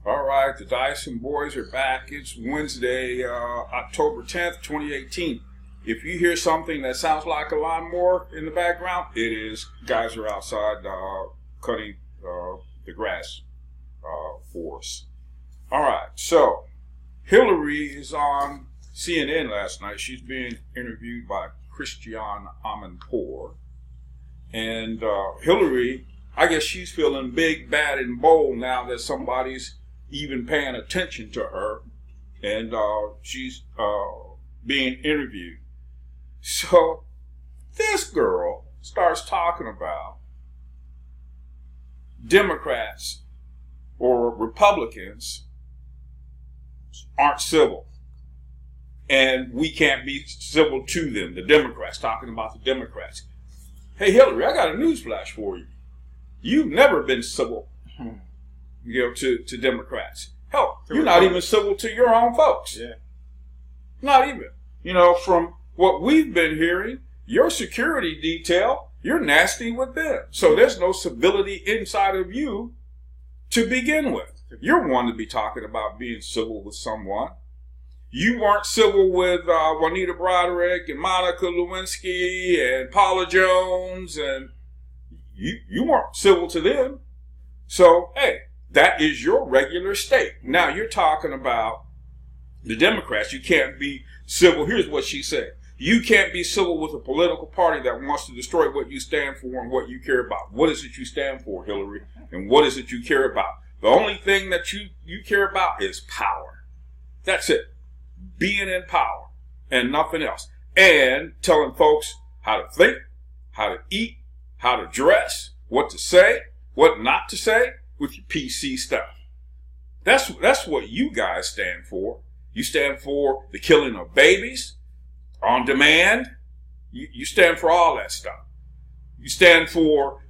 All right, the Dyson boys are back. It's Wednesday, October 10th, 2018. If you hear something that sounds like a lawnmower in the background, it is guys are outside cutting the grass for us. All right, so Hillary is on CNN last night. She's being interviewed by Christiane Amanpour. And Hillary, I guess she's feeling big, bad, and bold now that somebody's even paying attention to her. And she's being interviewed. So this girl starts talking about Democrats or Republicans aren't civil. And we can't be civil to them, the Democrats, talking about the Democrats. Hey, Hillary, I got a newsflash for you. You've never been civil, to Democrats. Hell, you're not even civil to your own folks. Yeah. Not even. From what we've been hearing, your security detail, you're nasty with them. So there's no civility inside of you to begin with. You're one to be talking about being civil with someone. You weren't civil with Juanita Broderick and Monica Lewinsky and Paula Jones, and you weren't civil to them. So, hey, that is your regular state. Now you're talking about the Democrats. You can't be civil. Here's what she said. You can't be civil with a political party that wants to destroy what you stand for and what you care about. What is it you stand for, Hillary? And what is it you care about? The only thing that you care about is power. That's it. Being in power and nothing else. And telling folks how to think, how to eat, how to dress, what to say, what not to say with your PC stuff. That's what you guys stand for. You stand for the killing of babies on demand. You stand for all that stuff. You stand for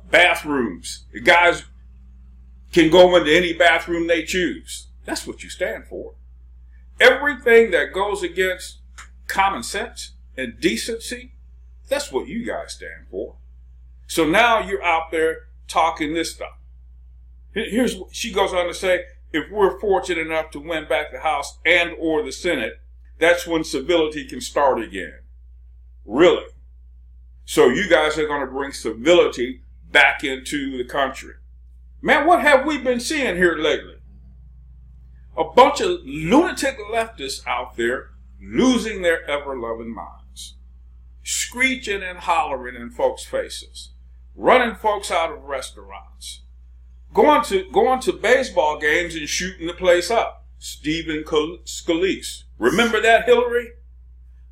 bathrooms. The guys can go into any bathroom they choose. That's what you stand for. Everything that goes against common sense and decency, that's what you guys stand for. So now you're out there talking this stuff. Here's what she goes on to say, if we're fortunate enough to win back the House and or the Senate, that's when civility can start again. Really? So you guys are going to bring civility back into the country. Man, what have we been seeing here lately? A bunch of lunatic leftists out there losing their ever-loving minds, screeching and hollering in folks' faces, running folks out of restaurants, going to baseball games and shooting the place up. Stephen Scalise. Remember that, Hillary?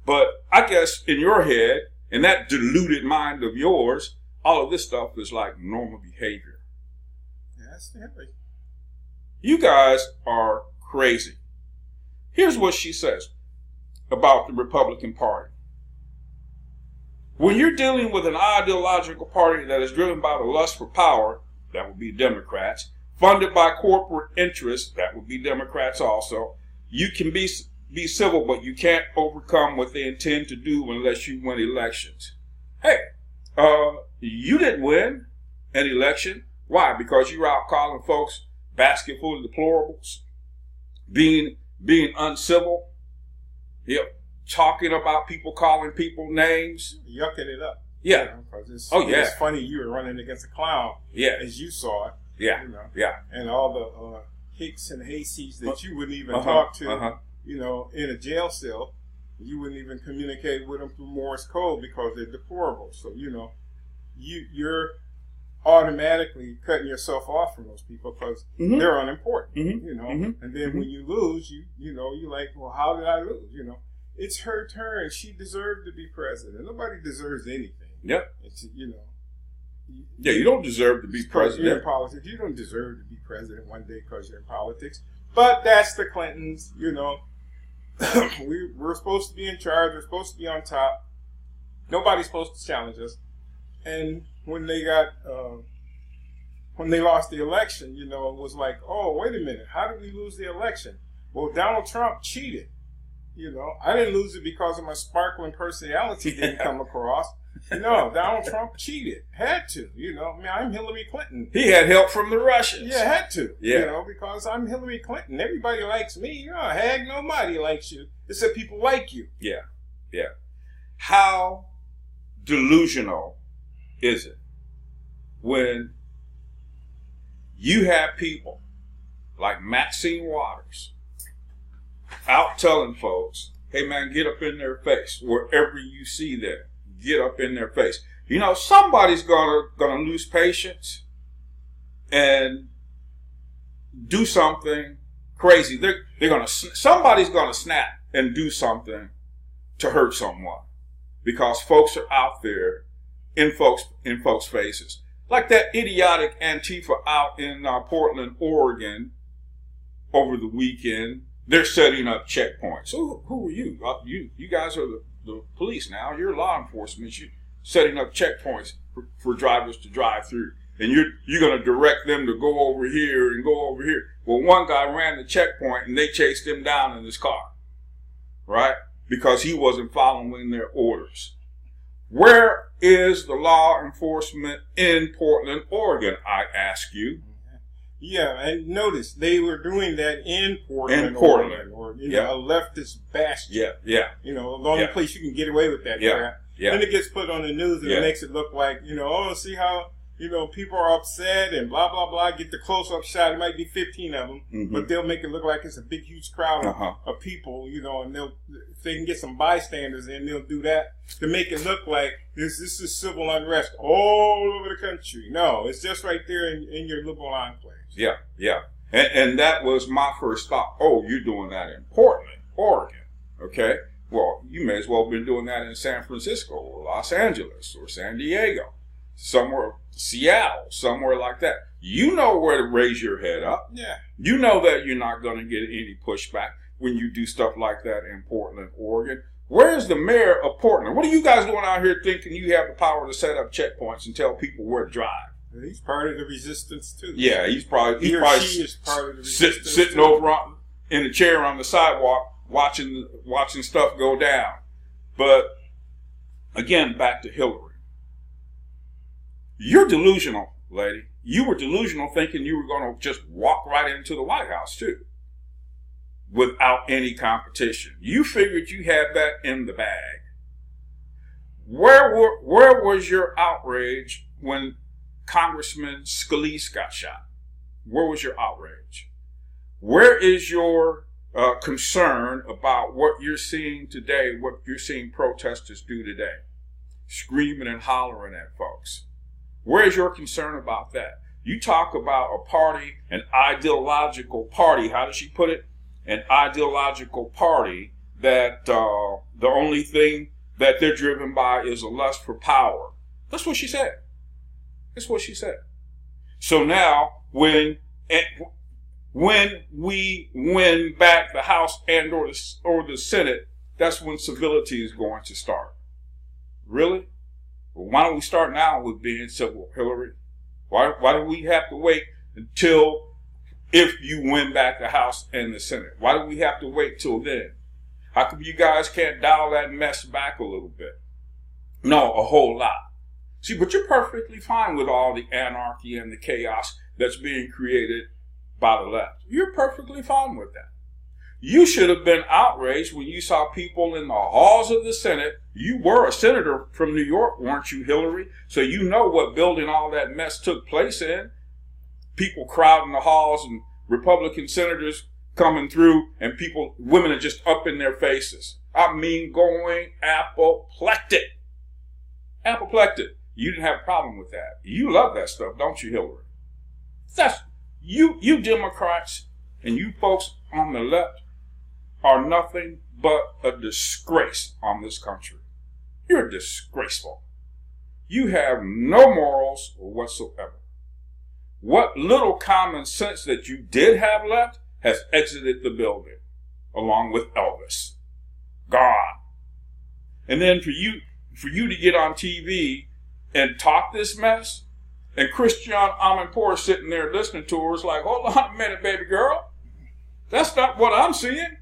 But I guess in your head, in that deluded mind of yours, all of this stuff is like normal behavior. Yes, Hillary. You guys are crazy. Here's what she says about the Republican Party. When you're dealing with an ideological party that is driven by the lust for power, that would be Democrats, funded by corporate interests, that would be Democrats also, you can be civil, but you can't overcome what they intend to do unless you win elections. Hey, you didn't win an election. Why? Because you were out calling folks basket full of deplorables, being uncivil, talking about people, calling people names, yucking it up. Yeah. It's funny you were running against a clown. Yeah. As you saw it. Yeah. Yeah. And all the hicks and hayseeds that you wouldn't even talk to, in a jail cell, you wouldn't even communicate with them through Morse code because they're deplorable. So you're automatically cutting yourself off from those people because they're unimportant. And then when you lose, you're like, well, how did I lose? It's her turn. She deserved to be president. Nobody deserves anything. Yep. It's Yeah, you don't deserve to be president. You're in politics. You don't deserve to be president one day because you're in politics. But that's the Clintons. We're supposed to be in charge. We're supposed to be on top. Nobody's supposed to challenge us. And when they lost the election, it was like, oh, wait a minute. How did we lose the election? Well, Donald Trump cheated. I didn't lose it because of my sparkling personality didn't come across. No, Donald Trump cheated. Had to. You know, I mean, I'm Hillary Clinton. He had help from the Russians. Yeah, had to. Yeah. You know, because I'm Hillary Clinton. Everybody likes me. You know, heck, nobody likes you. Except people like you. Yeah. Yeah. How delusional is it when you have people like Maxine Waters out telling folks, hey man, get up in their face wherever you see them. Get up in their face. You know, somebody's gonna lose patience and do something crazy. Somebody's gonna snap and do something to hurt someone because folks are out there in folks' faces. Like that idiotic Antifa out in Portland, Oregon over the weekend. They're setting up checkpoints. So who are you? You guys are the police now. You're law enforcement. You're setting up checkpoints for drivers to drive through. And you're going to direct them to go over here and go over here. Well, one guy ran the checkpoint and they chased him down in his car. Right? Because he wasn't following their orders. Where is the law enforcement in Portland, Oregon, I ask you? Yeah, and notice they were doing that in Portland. In Portland. Or you know, a leftist bastion. Yeah, yeah. You know, the only place you can get away with that crap. Yeah. Then it gets put on the news and it makes it look like, you know, oh, see how, you know, people are upset and blah, blah, blah. Get the close-up shot. It might be 15 of them, but they'll make it look like it's a big, huge crowd of people, you know, and if they can get some bystanders in, they'll do that to make it look like this is civil unrest all over the country. No, it's just right there in your liberal enclave. Yeah, yeah. And that was my first thought. Oh, you're doing that in Portland, Oregon. Okay. Well, you may as well have been doing that in San Francisco or Los Angeles or San Diego, somewhere, Seattle, somewhere like that. You know where to raise your head up. Yeah. You know that you're not going to get any pushback when you do stuff like that in Portland, Oregon. Where's the mayor of Portland? What are you guys doing out here thinking you have the power to set up checkpoints and tell people where to drive? He's part of the resistance too. Yeah, he's probably she is part of the resistance sitting over in a chair on the sidewalk watching stuff go down. But again, back to Hillary. You're delusional, lady. You were delusional thinking you were going to just walk right into the White House too, without any competition. You figured you had that in the bag. Where was your outrage when Congressman Scalise got shot? Where was your outrage? Where is your concern about what you're seeing today, what you're seeing protesters do today? Screaming and hollering at folks. Where's your concern about that? You talk about a party, an ideological party. How does she put it? An ideological party that the only thing that they're driven by is a lust for power. That's what she said. That's what she said. So now, when we win back the House and or the Senate, that's when civility is going to start. Really? Well, why don't we start now with being civil, Hillary? Why do we have to wait until if you win back the House and the Senate? Why do we have to wait till then? How come you guys can't dial that mess back a little bit? No, a whole lot. See, but you're perfectly fine with all the anarchy and the chaos that's being created by the left. You're perfectly fine with that. You should have been outraged when you saw people in the halls of the Senate. You were a senator from New York, weren't you, Hillary? So you know what building all that mess took place in. People crowding the halls and Republican senators coming through and women are just up in their faces. I mean, going apoplectic. Apoplectic. You didn't have a problem with that. You love that stuff, don't you, Hillary? That's you Democrats and you folks on the left are nothing but a disgrace on this country. You're disgraceful. You have no morals whatsoever. What little common sense that you did have left has exited the building, along with Elvis. Gone. And then for you to get on TV and talk this mess, and Christian Amanpour sitting there listening to her is like, hold on a minute, baby girl. That's not what I'm seeing.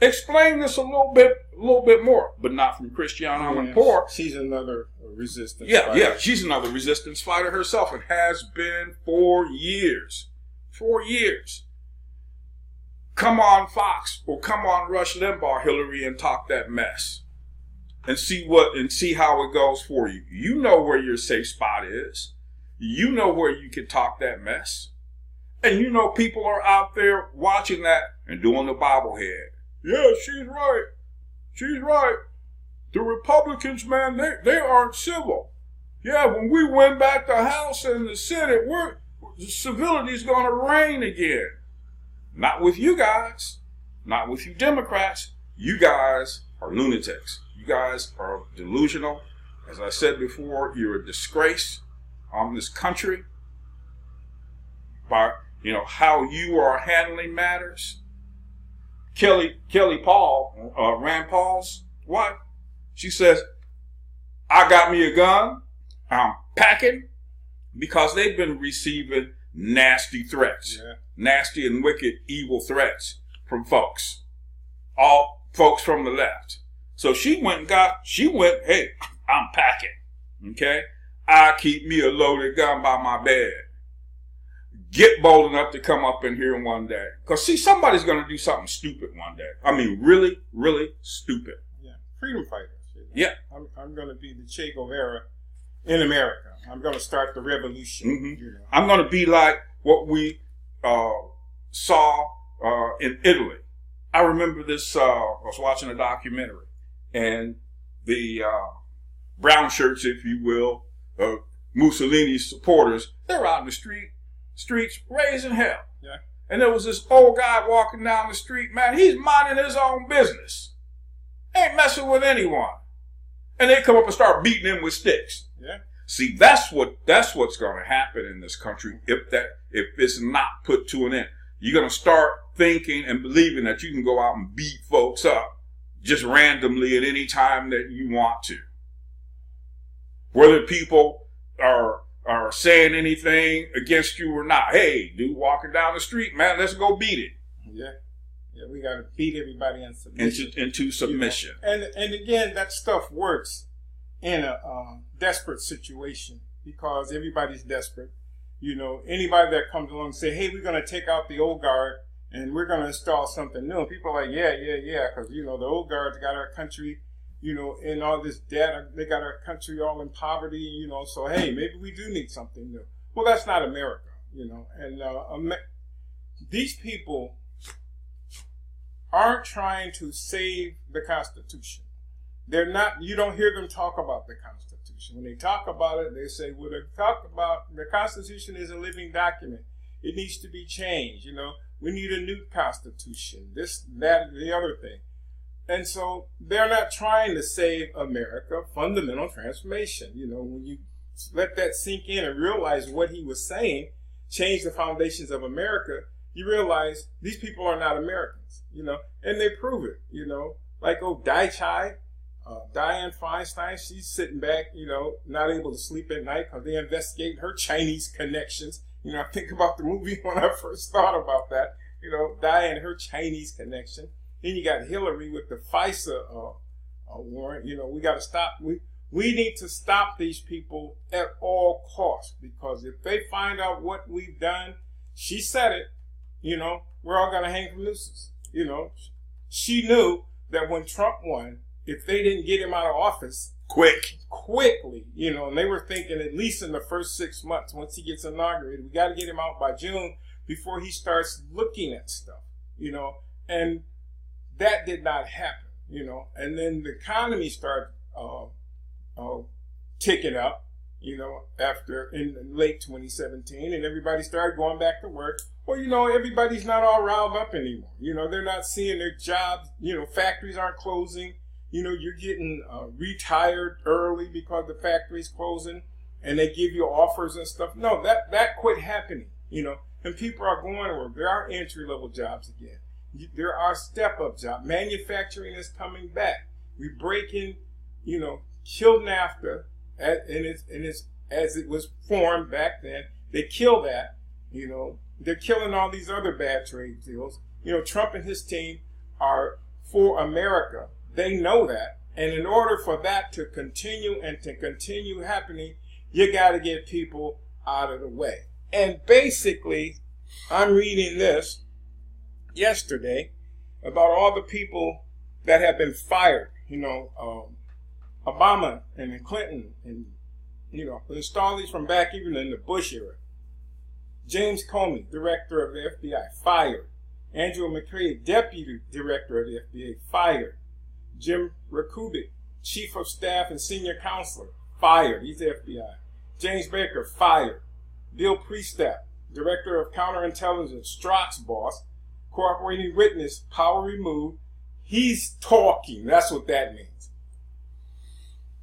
Explain this a little bit more, but not from Christiane Amanpour. She's another resistance fighter. Yeah, she's another resistance fighter herself, and has been for years. 4 years. Come on Fox, or come on Rush Limbaugh, Hillary, and talk that mess. And see how it goes for you. You know where your safe spot is. You know where you can talk that mess. And you know people are out there watching that and doing the bobblehead. Yeah, she's right. She's right. The Republicans, man, they aren't civil. Yeah, when we win back the House and the Senate, the civility's going to reign again. Not with you guys. Not with you Democrats. You guys are lunatics. You guys are delusional. As I said before, you're a disgrace on this country by, how you are handling matters. Kelly Paul, Rand Paul's wife, she says, I got me a gun. I'm packing, because they've been receiving nasty threats. Yeah. Nasty and wicked, evil threats from folks. All folks from the left. So she went, hey, I'm packing. Okay? I keep me a loaded gun by my bed. Get bold enough to come up in here one day. Because, see, somebody's going to do something stupid one day. I mean, really, really stupid. Yeah. Freedom fighters. Yeah. I'm going to be the Che Guevara in America. I'm going to start the revolution. Mm-hmm. I'm going to be like what we saw in Italy. I remember this, I was watching a documentary, and the brown shirts, if you will, Mussolini's supporters, they're out in the streets raising hell. Yeah. And there was this old guy walking down the street, man, he's minding his own business. Ain't messing with anyone. And they come up and start beating him with sticks. Yeah. See, that's what's going to happen in this country if it's not put to an end. You're going to start thinking and believing that you can go out and beat folks up just randomly at any time that you want to. Whether people are saying anything against you or not. Hey, dude, walking down the street, man, let's go beat it. Yeah. Yeah, we got to beat everybody in submission. Into submission. And again, that stuff works in a desperate situation because everybody's desperate. Anybody that comes along and say, hey, we're going to take out the old guard and we're going to install something new. And people are like, yeah, because, the old guard's got our country, in all this debt. They got our country all in poverty, so, hey, maybe we do need something new. Well, that's not America, and these people aren't trying to save the Constitution. They're not, you don't hear them talk about the Constitution. When they talk about it, they say, well, they talk about the Constitution is a living document. It needs to be changed. We need a new Constitution, this, that, the other thing. And so they're not trying to save America, fundamental transformation. When you let that sink in and realize what he was saying, change the foundations of America, you realize these people are not Americans, and they prove it, like Diane Feinstein, she's sitting back, not able to sleep at night because they investigate her Chinese connections. I think about the movie when I first thought about that, Diane, her Chinese connection. Then you got Hillary with the FISA warrant. We got to stop. We need to stop these people at all costs, because if they find out what we've done, she said it, we're all going to hang from nooses. She knew that when Trump won, if they didn't get him out of office quickly, and they were thinking at least in the first 6 months, once he gets inaugurated, we got to get him out by June before he starts looking at stuff, and that did not happen, and then the economy started ticking up, after in late 2017, and everybody started going back to work. Well, everybody's not all riled up anymore. They're not seeing their jobs, factories aren't closing. You're getting retired early because the factory's closing, and they give you offers and stuff. No, that quit happening, and people are going to work. There are entry-level jobs again. There are step-up jobs. Manufacturing is coming back. We break in, killed NAFTA, and it's as it was formed back then. They kill that, They're killing all these other bad trade deals. Trump and his team are for America. They know that. And in order for that to continue and to continue happening, you got to get people out of the way. And basically, I'm reading this yesterday about all the people that have been fired. Obama and Clinton, and install these from back even in the Bush era. James Comey, director of the FBI, fired. Andrew McCabe, deputy director of the FBI, fired. Jim Rakubik, chief of staff and senior counselor, fired. He's the FBI. James Baker, fired. Bill Priestap, director of counterintelligence, Strzok's boss, cooperating witness, power removed. He's talking. That's what that means.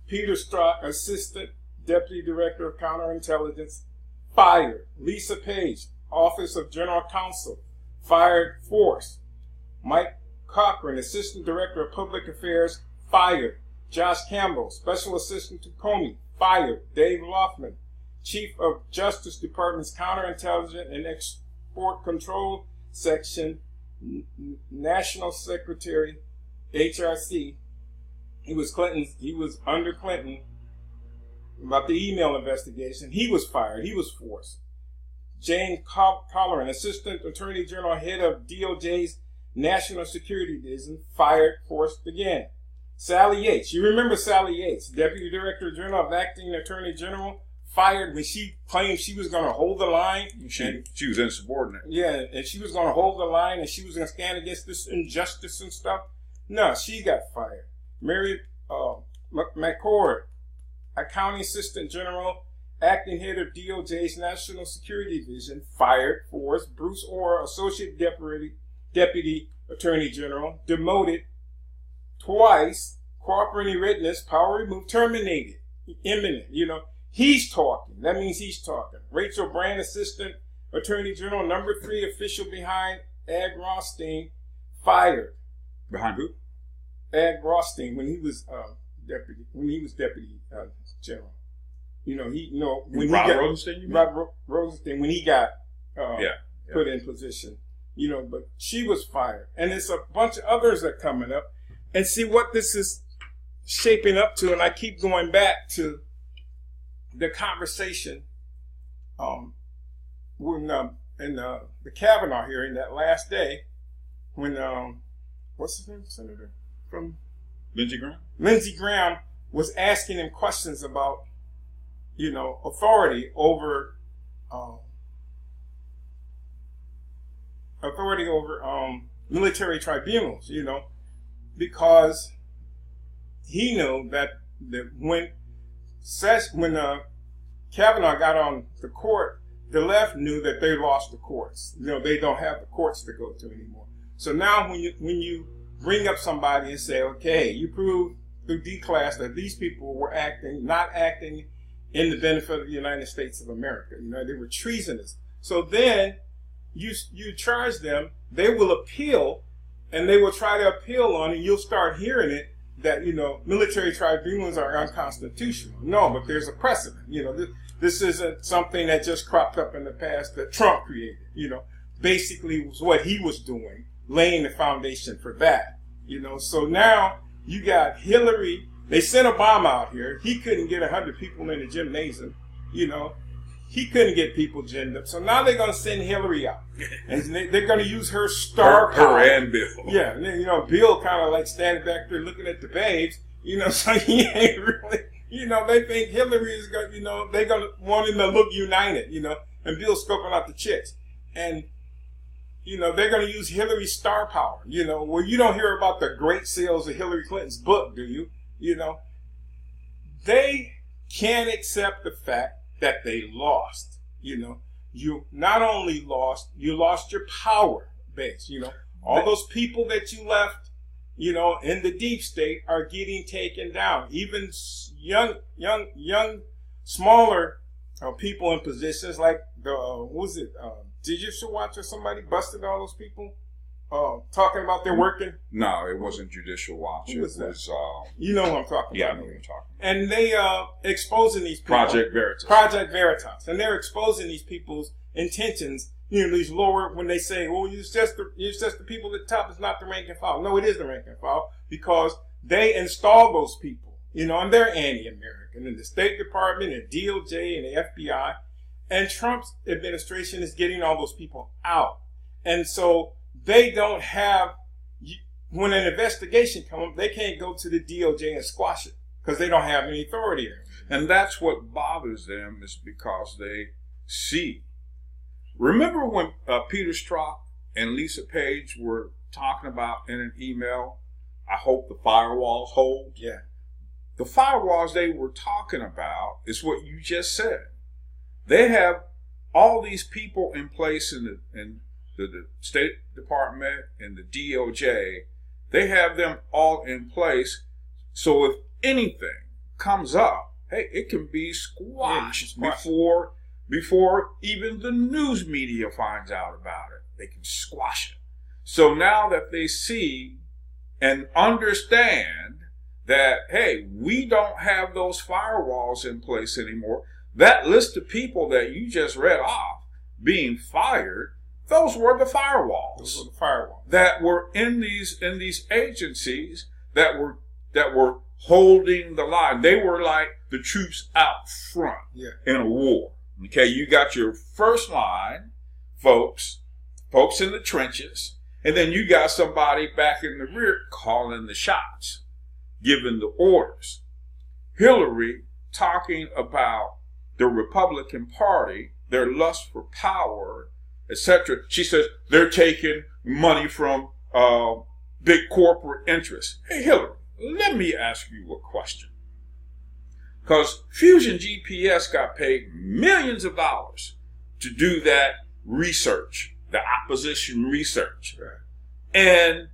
Peter Strzok, assistant deputy director of counterintelligence, fired. Lisa Page, office of general counsel, fired. Force. Mike Cochran, assistant director of public affairs, fired. Josh Campbell, special assistant to Comey, fired. Dave Loffman, chief of Justice Department's counterintelligence and export control section, national secretary, HRC. He was under Clinton about the email investigation. He was fired. He was forced. James Colleran, assistant attorney general, head of DOJ's national security division, fired, forced again. Sally Yates. You remember Sally Yates, deputy director general of acting attorney general, fired when she claimed she was going to hold the line. She was insubordinate. Yeah, and she was going to hold the line and she was going to stand against this injustice and stuff. No, she got fired. Mary McCord, accounting assistant general, acting head of DOJ's national security division, fired, forced. Bruce Orr, associate deputy attorney general, demoted twice. Cooperating witness, power removed, terminated, imminent. He's talking. That means he's talking. Rachel Brand, assistant attorney general, number 3 official behind Ed Rothstein, fired. Behind who? Ed Rothstein, when he was deputy general. Rob Rosenstein, when he got put in position. But she was fired. And there's a bunch of others that are coming up. And see what this is shaping up to, and I keep going back to the conversation when in the Kavanaugh hearing that last day, when what's his name, Senator from Lindsey Graham? Lindsey Graham was asking him questions about authority over military tribunals, because he knew that when Kavanaugh got on the court, the left knew that they lost the courts. They don't have the courts to go to anymore. So now when you bring up somebody and say, okay, you prove through D-class that these people were not acting in the benefit of the United States of America. They were treasonous. So then you charge them, they will appeal, and they will try to appeal on it. You'll start hearing it that, military tribunals are unconstitutional. No, but there's a precedent. This isn't something that just cropped up in the past that Trump created. Basically was what he was doing, laying the foundation for that. So now you got Hillary. They sent Obama out here. He couldn't get 100 people in the gymnasium. He couldn't get people ginned up. So now they're going to send Hillary out. And they're going to use her star power. Her and Bill. Yeah. And Bill kind of like standing back there looking at the babes. So he ain't really, they think Hillary is going to, they're going to want him to look united, and Bill's scoping out the chicks. And, they're going to use Hillary's star power, where you don't hear about the great sales of Hillary Clinton's book, do you? They can't accept the fact that they lost. You not only lost, you lost your power base. All those people that you left, in the deep state are getting taken down. Even young, smaller people in positions like Judicial Watch or somebody busted all those people talking about their working. No, it wasn't Judicial Watch. It was what I'm talking about. Yeah, I know what you're talking about. And they exposing these people. Project Veritas. And they're exposing these people's intentions these lower, when they say, well, it's just the people at the top, it's not the rank and file. No, it is the rank and file, because they install those people, and they're anti-American. And the State Department and DOJ and the FBI, and Trump's administration is getting all those people out. And so they don't have, when an investigation comes, they can't go to the DOJ and squash it because they don't have any authority there. And that's what bothers them, is because they see. Remember when Peter Strzok and Lisa Page were talking about in an email, I hope the firewalls hold? Yeah. The firewalls they were talking about is what you just said. They have all these people in place in the State Department and the DOJ. They have them all in place. So if anything comes up, hey, it can be squashed before even the news media finds out about it. They can squash it. So now that they see and understand that, hey, we don't have those firewalls in place anymore, that list of people that you just read off being fired, those were the firewalls. Those were the firewalls that were in these agencies that were holding the line. They were like the troops out front in a war. Okay, you got your first line, folks in the trenches, and then you got somebody back in the rear calling the shots, giving the orders. Hillary talking about the Republican Party, their lust for power, etc. She says they're taking money from big corporate interests. Hey, Hillary, let me ask you a question. Because Fusion GPS got paid millions of dollars to do that research, the opposition research. Right. And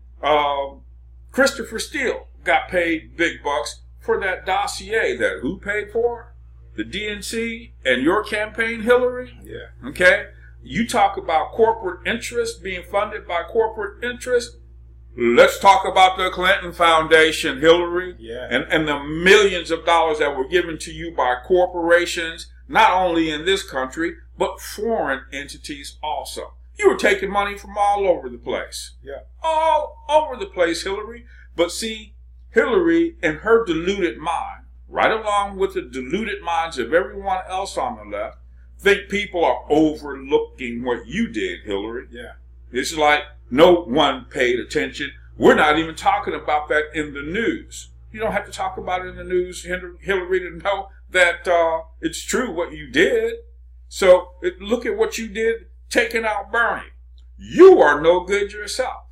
Christopher Steele got paid big bucks for that dossier that who paid for? The DNC and your campaign, Hillary? Yeah. Okay? You talk about corporate interests being funded by corporate interests. Let's talk about the Clinton Foundation, Hillary, and the millions of dollars that were given to you by corporations, not only in this country, but foreign entities also. You were taking money from all over the place. Yeah. All over the place, Hillary. But see, Hillary and her deluded mind, right along with the deluded minds of everyone else on the left, think people are overlooking what you did, Hillary. Yeah. It's like no one paid attention. We're not even talking about that in the news. You don't have to talk about it in the news, Hillary, to know that it's true what you did. So look at what you did, taking out Bernie. You are no good yourself.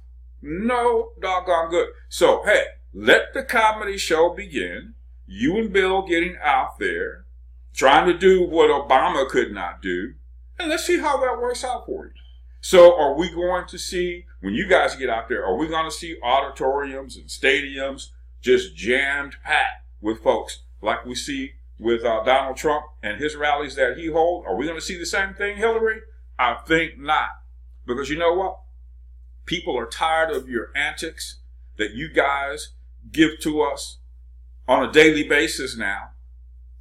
No doggone good. So, hey, let the comedy show begin. You and Bill getting out there, trying to do what Obama could not do. And let's see how that works out for you. So are we going to see, when you guys get out there, are we going to see auditoriums and stadiums just jammed packed with folks like we see with Donald Trump and his rallies that he holds? Are we going to see the same thing, Hillary? I think not. Because you know what? People are tired of your antics that you guys give to us on a daily basis now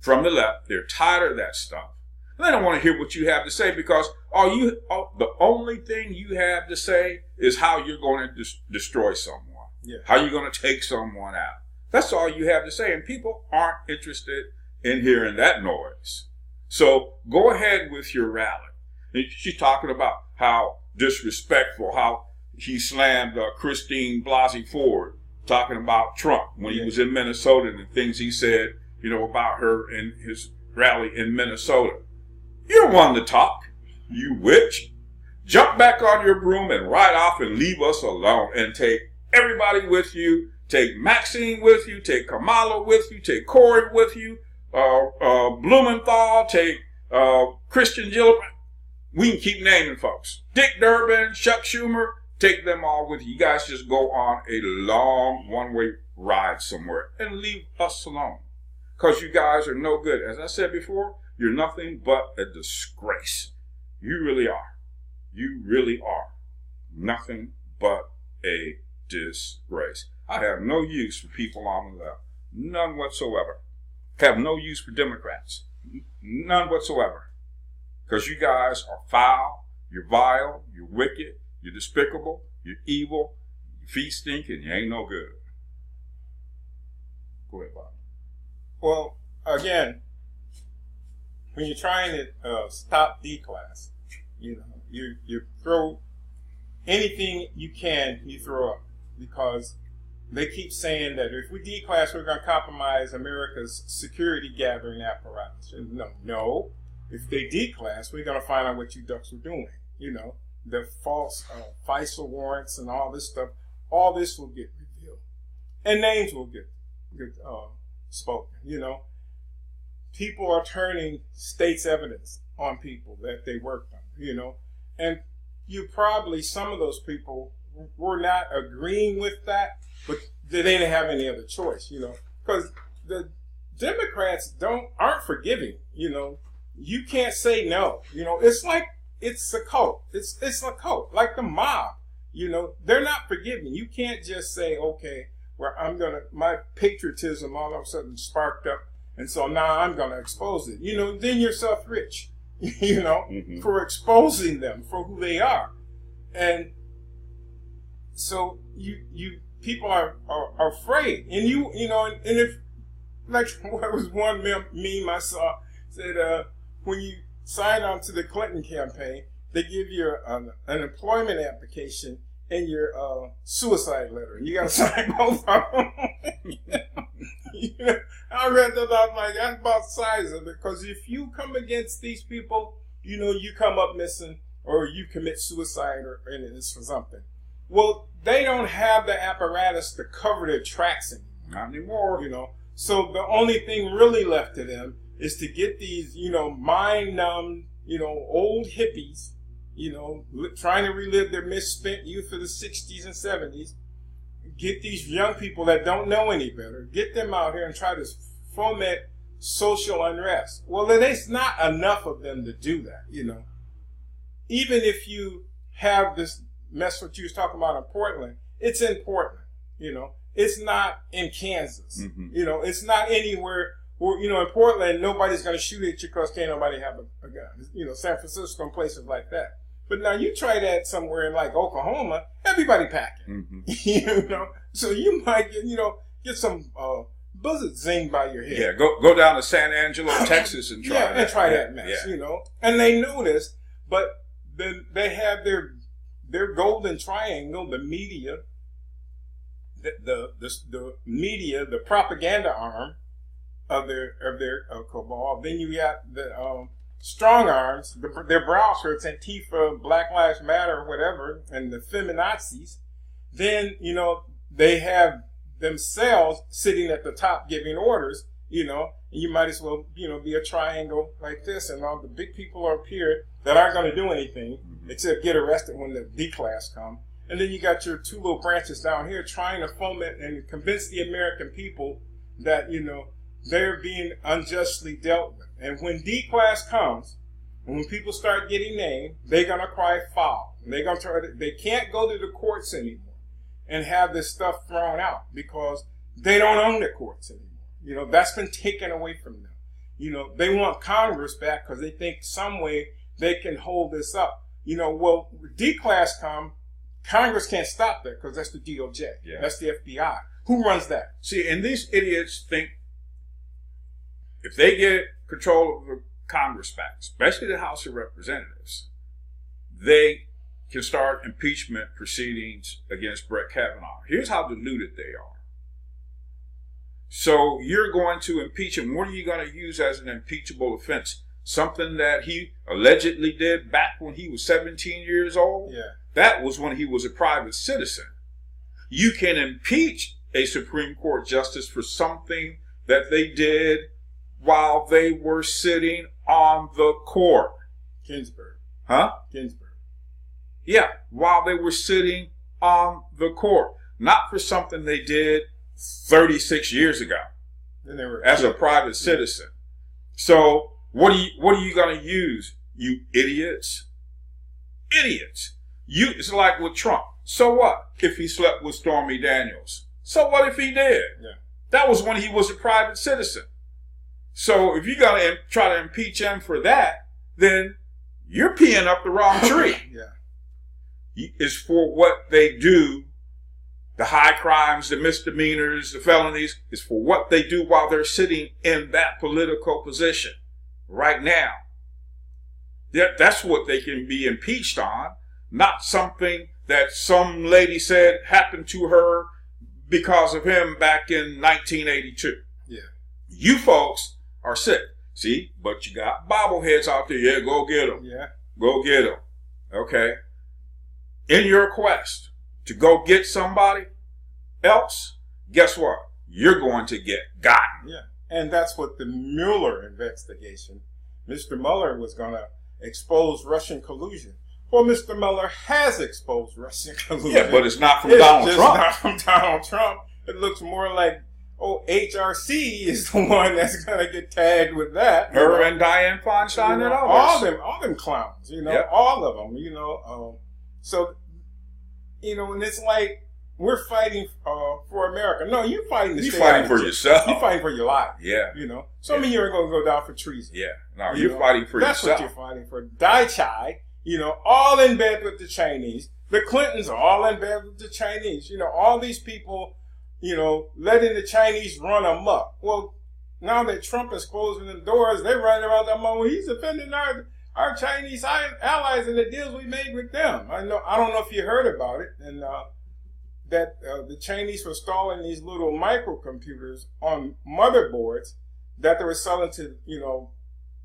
from the left. They're tired of that stuff. And they don't want to hear what you have to say, because the only thing you have to say is how you're going to destroy someone. Yeah. How you're going to take someone out. That's all you have to say. And people aren't interested in hearing that noise. So go ahead with your rally. And she's talking about how disrespectful, how he slammed Christine Blasey Ford, talking about Trump when he was in Minnesota and the things he said, about her in his rally in Minnesota. You're one to talk, you witch. Jump back on your broom and ride off and leave us alone, and take everybody with you. Take Maxine with you. Take Kamala with you. Take Corey with you. Blumenthal. Take Christian Gillibrand. We can keep naming folks. Dick Durbin, Chuck Schumer. Take them all with you. You guys just go on a long one-way ride somewhere and leave us alone. Because you guys are no good. As I said before, you're nothing but a disgrace. You really are. You really are. Nothing but a disgrace. I have no use for people on the left. None whatsoever. Have no use for Democrats. None whatsoever. Because you guys are foul. You're vile, you're wicked, you're despicable, you're evil, your feet stink, and you ain't no good. Go ahead, Bob. Well, again, when you're trying to stop D-class, you throw anything you can, you throw up, because they keep saying that if we D-class, we're going to compromise America's security gathering apparatus. No. If they D-class, we're going to find out what you ducks are doing. The false FISA warrants and all this stuff, all this will get revealed. And names will get spoken. People are turning state's evidence on people that they worked on, and some of those people were not agreeing with that, but they didn't have any other choice, because the Democrats aren't forgiving, you can't say no, it's like, it's a cult, it's a cult, like the mob, they're not forgiving. You can't just say, okay, well, my patriotism all of a sudden sparked up, and so now I'm going to expose it. Then you're self-rich, for exposing them for who they are. And so people are afraid. And and if, like, what was one meme I saw, said, when you sign on to the Clinton campaign, they give you an employment application and your suicide letter. You got to sign both of them. I read that, I was like, that's about the size of it. Because if you come against these people, you come up missing or you commit suicide or it's for something. Well, they don't have the apparatus to cover their tracks anymore. Not anymore. So the only thing really left to them is to get these, mind-numbed, old hippies, trying to relive their misspent youth of the 60s and 70s, get these young people that don't know any better, get them out here and try to foment social unrest. Well, there's not enough of them to do that, Even if you have this mess what you was talking about in Portland, it's in Portland, It's not in Kansas. Mm-hmm. It's not anywhere where, in Portland, nobody's going to shoot at you because can't nobody have a gun. San Francisco and places like that. But now you try that somewhere in like Oklahoma, everybody packing. Mm-hmm. So you might get some bullets zinged by your head. Yeah, go down to San Angelo, Texas, and try that. And try that mess. And they know this, but then they have their golden triangle, the media, the media, the propaganda arm of their cabal. Then you got the strong arms, their brow shirts, Antifa, Black Lives Matter, whatever, and the feminazis. Then, they have themselves sitting at the top giving orders, and you might as well, be a triangle like this, and all the big people up here that aren't going to do anything except get arrested when the D-class come. And then you got your two little branches down here trying to foment and convince the American people that, they're being unjustly dealt with. And when D-class comes, and when people start getting named, they're going to cry foul. And they're going to they can't go to the courts anymore and have this stuff thrown out because they don't own the courts anymore. That's been taken away from them. They want Congress back because they think some way they can hold this up. Well, D-class come, Congress can't stop that because that's the DOJ. Yeah. That's the FBI. Who runs that? See, and these idiots think if they get control of the Congress back, especially the House of Representatives, they can start impeachment proceedings against Brett Kavanaugh. Here's how deluded they are. So you're going to impeach him. What are you going to use as an impeachable offense? Something that he allegedly did back when he was 17 years old? Yeah. That was when he was a private citizen. You can impeach a Supreme Court justice for something that they did while they were sitting on the court. Ginsburg. Huh? Ginsburg. Yeah, while they were sitting on the court. Not for something they did 36 years ago as a private citizen. So what are you going to use, you idiots? Idiots. It's like with Trump. So what if he slept with Stormy Daniels? So what if he did? Yeah. That was when he was a private citizen. So if you're going to try to impeach him for that, then you're peeing up the wrong tree. Yeah. It's for what they do, the high crimes, the misdemeanors, the felonies, is for what they do while they're sitting in that political position right now. That's what they can be impeached on, not something that some lady said happened to her because of him back in 1982. Yeah. You folks are sick. See, but you got bobbleheads out there. Yeah, go get them. Yeah. Go get them. Okay. In your quest to go get somebody else, guess what? You're going to get gotten. Yeah. And that's what the Mueller investigation, Mr. Mueller was going to expose Russian collusion. Well, Mr. Mueller has exposed Russian collusion. Yeah, but it's not from Donald Trump. Not from Donald Trump. It looks more like, HRC is the one that's going to get tagged with that. Her and Dianne Feinstein and others. All them clowns, Yep. all of them, So, and it's like, we're fighting for America. No, you're fighting to stay fighting for yourself. You're fighting for your life. Yeah. Some of you are going to go down for treason. Yeah. No, you're fighting for that's yourself. That's what you're fighting for. Dai Chai, all in bed with the Chinese. The Clintons are all in bed with the Chinese. All these people, letting the Chinese run amok. Well, now that Trump is closing the doors, they're running around that well, he's offending our Chinese allies and the deals we made with them. I don't know if you heard about it, and that the Chinese were installing these little microcomputers on motherboards that they were selling to,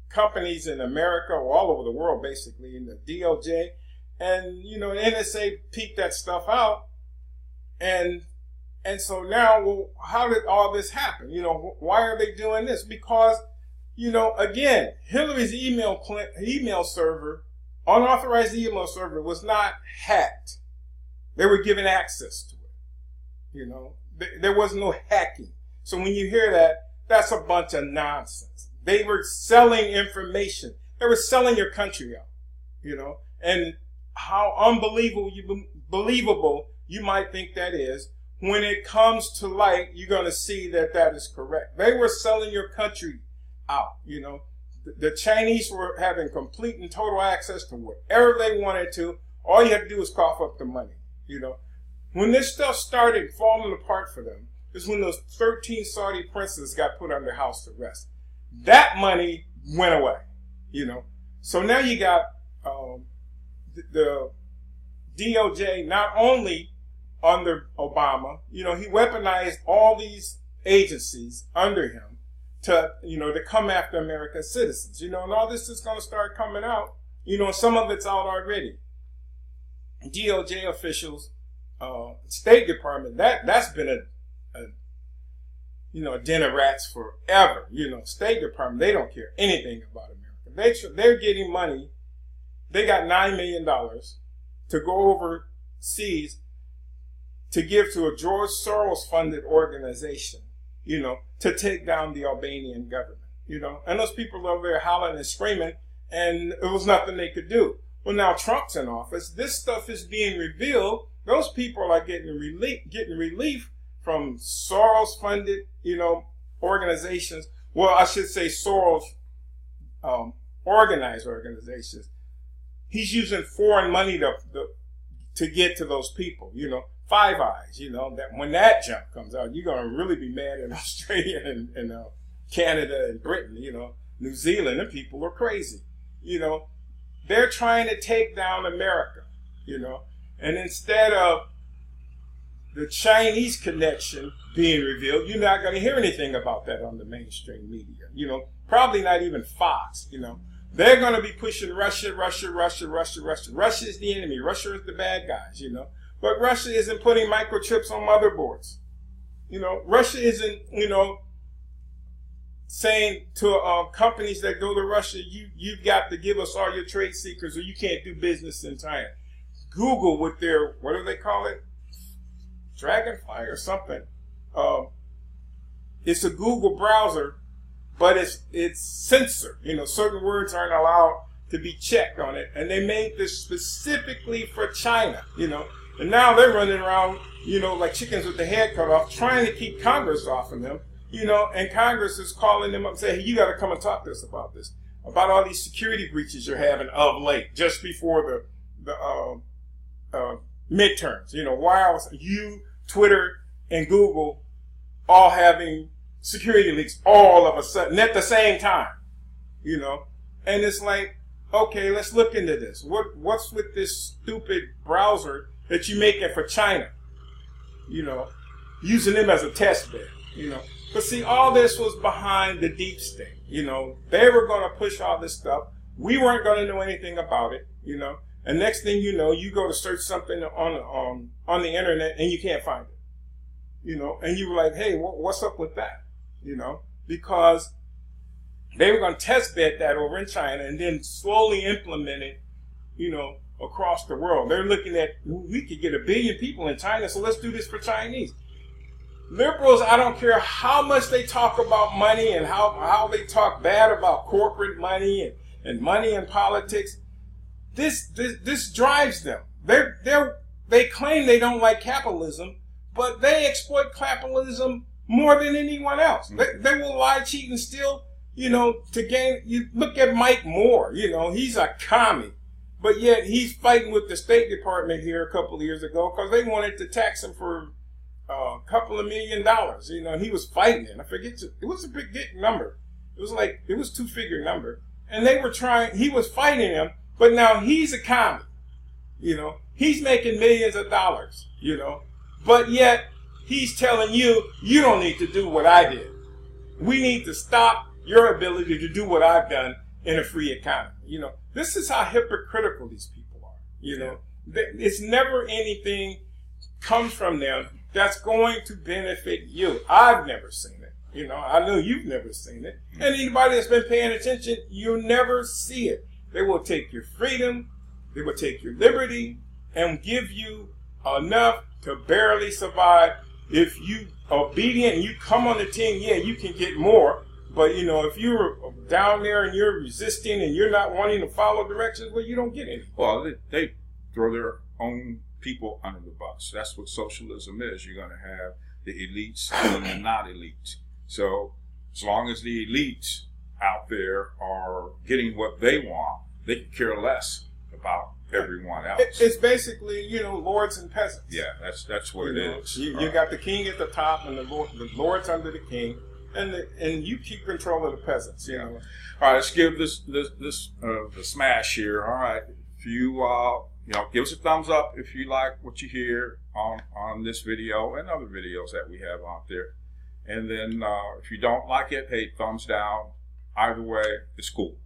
companies in America or all over the world, basically, in the DOJ. And, NSA peeked that stuff out. And so now, well, how did all this happen? Why are they doing this? Because, again, Hillary's email server, unauthorized email server, was not hacked. They were given access to it. There was no hacking. So when you hear that, that's a bunch of nonsense. They were selling information. They were selling your country out, and how unbelievable you might think that is. When it comes to light, you're going to see that is correct. They were selling your country out, The Chinese were having complete and total access to whatever they wanted to. All you had to do was cough up the money, When this stuff started falling apart for them is when those 13 Saudi princes got put under house arrest. That money went away, So now you got the DOJ not only under Obama, he weaponized all these agencies under him to come after American citizens, and all this is going to start coming out, some of it's out already. DOJ officials, State Department, that's been a den of rats forever. State Department, they don't care anything about America. They're getting money. They got $9 million to go overseas to give to a George Soros funded organization, to take down the Albanian government, and those people over there hollering and screaming, and it was nothing they could do. Well, now Trump's in office. This stuff is being revealed. Those people are getting relief from Soros funded, organizations. Well, I should say Soros organized organizations. He's using foreign money to get to those people, Five Eyes, that when that junk comes out, you're going to really be mad at Australia and Canada and Britain, New Zealand, and people are crazy, They're trying to take down America, and instead of the Chinese connection being revealed, you're not going to hear anything about that on the mainstream media, probably not even Fox, They're going to be pushing Russia. Russia is the enemy. Russia is the bad guys, But Russia isn't putting microchips on motherboards. Russia isn't, saying to companies that go to Russia, you've got to give us all your trade secrets or you can't do business in China. Google with their, what do they call it? Dragonfly or something. It's a Google browser, but it's censored. Certain words aren't allowed to be checked on it. And they made this specifically for China, And now they're running around, like chickens with the head cut off, trying to keep Congress off of them, and Congress is calling them up and saying, hey, you got to come and talk to us about this. about all these security breaches you're having of late, just before the midterms. You know, why are you, Twitter, and Google all having security leaks all of a sudden at the same time? You know, and it's like, okay, let's look into this. What's with this stupid browser that you're making for China? You know, using them as a test bed. You know, but see, all this was behind the deep state. You know, they were going to push all this stuff. We weren't going to know anything about it. You know, and next thing you know, you go to search something on the internet and you can't find it. You know, and you were like, hey, what's up with that? You know, because they were going to test bed that over in China and then slowly implement it, you know, across the world. They're looking at, we could get 1 billion people in China, so let's do this for Chinese. Liberals, I don't care how much they talk about money and how they talk bad about corporate money and money in politics. This drives them. They claim they don't like capitalism, but they exploit capitalism more than anyone else. They will lie, cheat, and steal, you know, to gain. You look at Mike Moore, you know, he's a commie, but yet he's fighting with the State Department here a couple of years ago because they wanted to tax him for a couple of $1 million. You know, he was fighting it. I forget, it was a big number. It was 2-figure number. And they were he was fighting him, but now he's a commie. You know, he's making millions of dollars, you know, but yet he's telling you, you don't need to do what I did. We need to stop your ability to do what I've done in a free economy. You know, this is how hypocritical these people are. You know, it's never anything comes from them that's going to benefit you. I've never seen it. You know, I know you've never seen it. And anybody that's been paying attention, you'll never see it. They will take your freedom, they will take your liberty, and give you enough to barely survive. If you obedient and you come on the team, yeah, you can get more. But, you know, if you're down there and you're resisting and you're not wanting to follow directions, well, you don't get any. Well, they throw their own people under the bus. That's what socialism is. You're going to have the elites and the not elites. So as long as the elites out there are getting what they want, they can care less about everyone else. It's basically, you know, lords and peasants. Yeah, that's what it is. You got the king at the top and the lords under the king, and you keep control of the peasants. You know. All right, let's give this the smash here. All right, if you give us a thumbs up if you like what you hear on this video and other videos that we have out there. And then if you don't like it, hey, thumbs down. Either way, it's cool.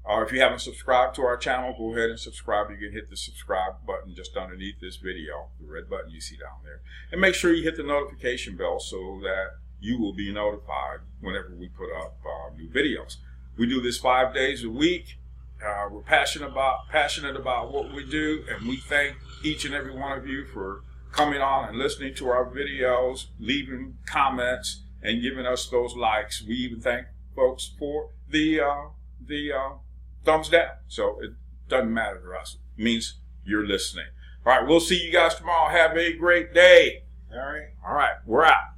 If you haven't subscribed to our channel, go ahead and subscribe. You can hit the subscribe button just underneath this video, the red button you see down there. And make sure you hit the notification bell so that you will be notified whenever we put up new videos. We do this 5 days a week. We're passionate about what we do, and we thank each and every one of you for coming on and listening to our videos, leaving comments, and giving us those likes. We even thank folks for the thumbs down. So it doesn't matter to us. It means you're listening. All right, we'll see you guys tomorrow. Have a great day. All right. All right, we're out.